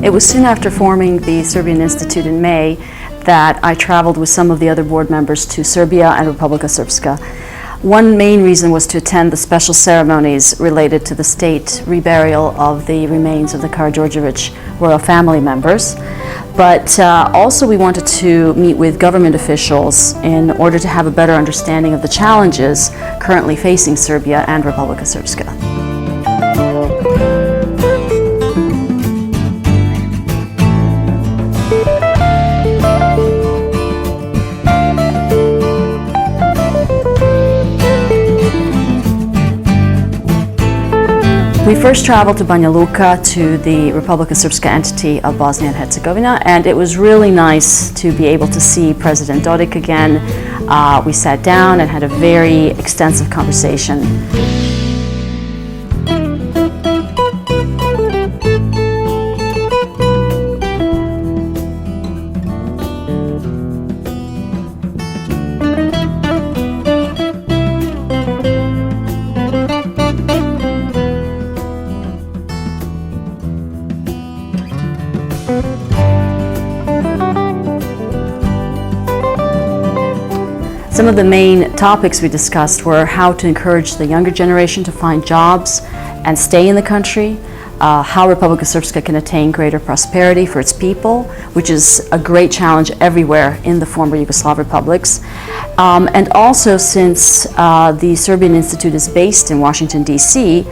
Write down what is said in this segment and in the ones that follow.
It was soon after forming the Serbian Institute in May that I traveled with some of the other board members to Serbia and Republika Srpska. One main reason was to attend the special ceremonies related to the state reburial of the remains of the Karađorđević royal family members. But also we wanted to meet with government officials in order to have a better understanding of the challenges currently facing Serbia and Republika Srpska. We first traveled to Banja Luka, to the Republika Srpska entity of Bosnia and Herzegovina, and it was really nice to be able to see President Dodik again. We sat down and had a very extensive conversation. Some of the main topics we discussed were how to encourage the younger generation to find jobs and stay in the country, how Republika Srpska can attain greater prosperity for its people, which is a great challenge everywhere in the former Yugoslav republics. And also, since the Serbian Institute is based in Washington, D.C.,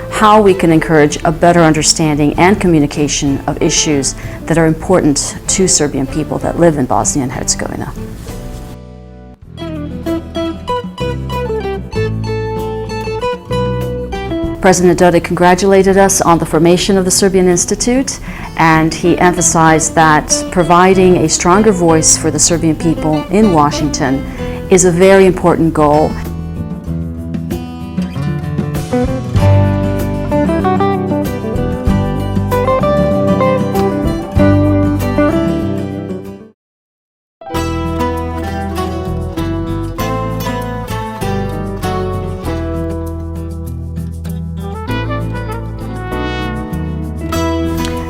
how we can encourage a better understanding and communication of issues that are important to Serbian people that live in Bosnia and Herzegovina. President Dodik congratulated us on the formation of the Serbian Institute, and he emphasized that providing a stronger voice for the Serbian people in Washington is a very important goal.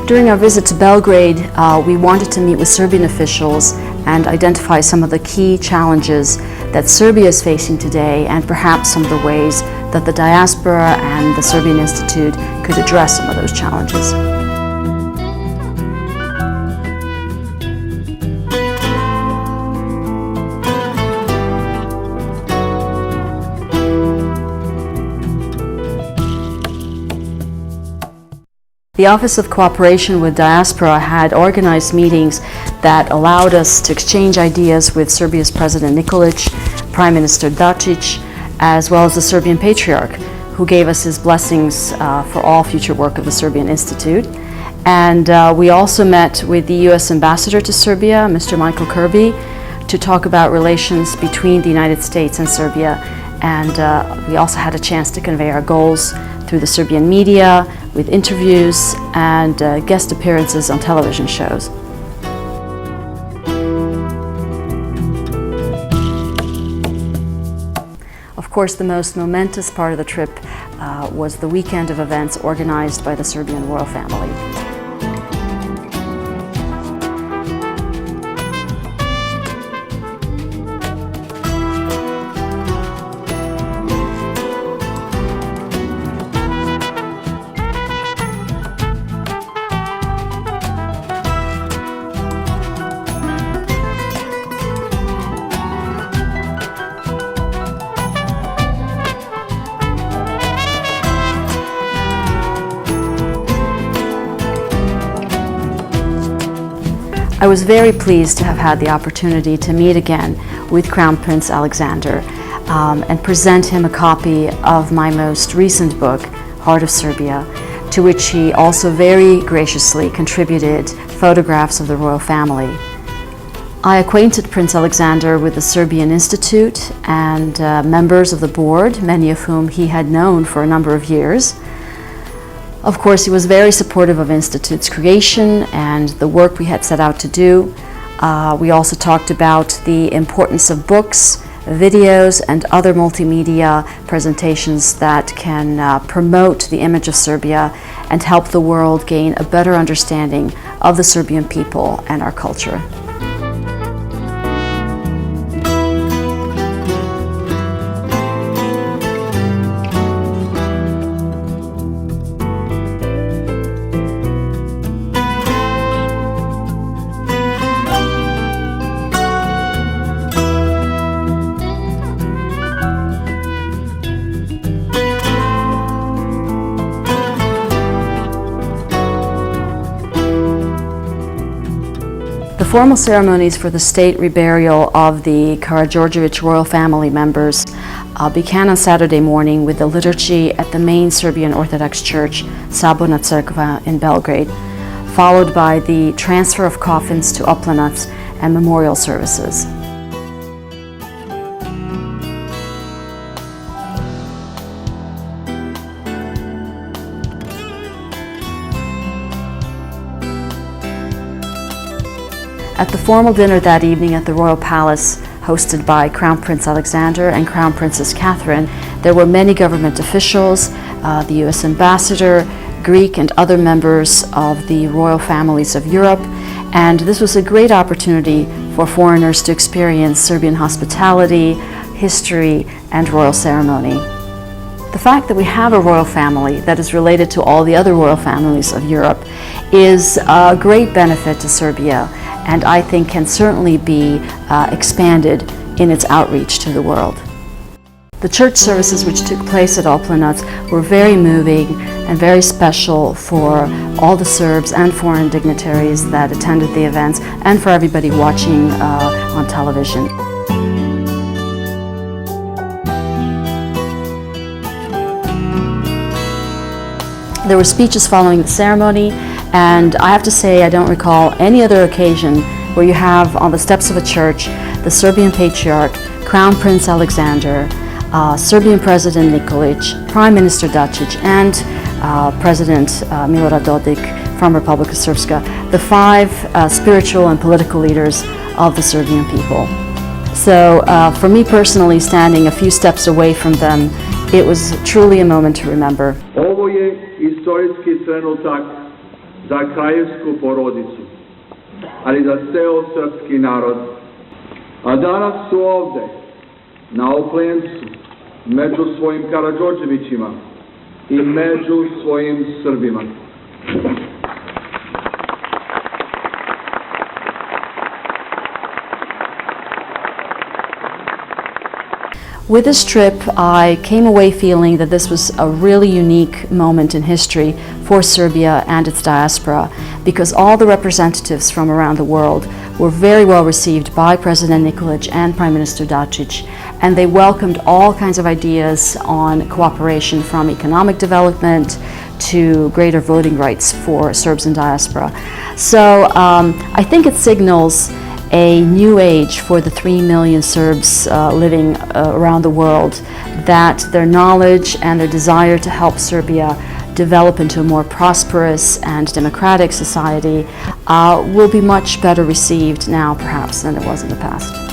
During our visit to Belgrade, we wanted to meet with Serbian officials and identify some of the key challenges that Serbia is facing today, and perhaps some of the ways that the diaspora and the Serbian Institute could address some of those challenges. The Office of Cooperation with Diaspora had organized meetings that allowed us to exchange ideas with Serbia's President Nikolic, Prime Minister Dačić, as well as the Serbian Patriarch, who gave us his blessings for all future work of the Serbian Institute. And we also met with the U.S. Ambassador to Serbia, Mr. Michael Kirby, to talk about relations between the United States and Serbia. And we also had a chance to convey our goals through the Serbian media, with interviews and guest appearances on television shows. Of course, the most momentous part of the trip was the weekend of events organized by the Serbian royal family. I was very pleased to have had the opportunity to meet again with Crown Prince Alexander and present him a copy of my most recent book, Heart of Serbia, to which he also very graciously contributed photographs of the royal family. I acquainted Prince Alexander with the Serbian Institute and members of the board, many of whom he had known for a number of years. Of course, he was very supportive of Institute's creation and the work we had set out to do. We also talked about the importance of books, videos, and other multimedia presentations that can promote the image of Serbia and help the world gain a better understanding of the Serbian people and our culture. The formal ceremonies for the state reburial of the Karađorđević royal family members began on Saturday morning with the liturgy at the main Serbian Orthodox Church, Saborna Crkva in Belgrade, followed by the transfer of coffins to Oplenac and memorial services. At the formal dinner that evening at the Royal Palace, hosted by Crown Prince Alexander and Crown Princess Catherine, there were many government officials, the U.S. Ambassador, Greek and other members of the royal families of Europe, and this was a great opportunity for foreigners to experience Serbian hospitality, history, and royal ceremony. The fact that we have a royal family that is related to all the other royal families of Europe is a great benefit to Serbia, and I think can certainly be expanded in its outreach to the world. The church services which took place at Oplenac were very moving and very special for all the Serbs and foreign dignitaries that attended the events, and for everybody watching on television. There were speeches following the ceremony, and I have to say I don't recall any other occasion where you have on the steps of a church the Serbian Patriarch, Crown Prince Alexander, Serbian President Nikolic, Prime Minister Dačić, and President Milorad Dodik from Republika Srpska, the five spiritual and political leaders of the Serbian people. So for me personally, standing a few steps away from them, it was truly a moment to remember. Ovo je istorijski trenutak za kraljevsku porodicu, ali za ceo srpski narod. A danas su ovde, na Oplencu, među svojim Karađorđevićima i među svojim Srbima. With this trip, I came away feeling that this was a really unique moment in history for Serbia and its diaspora, because all the representatives from around the world were very well received by President Nikolic and Prime Minister Dačić, and they welcomed all kinds of ideas on cooperation, from economic development to greater voting rights for Serbs in diaspora. So I think it signals a new age for the 3 million Serbs living around the world, that their knowledge and their desire to help Serbia develop into a more prosperous and democratic society will be much better received now perhaps than it was in the past.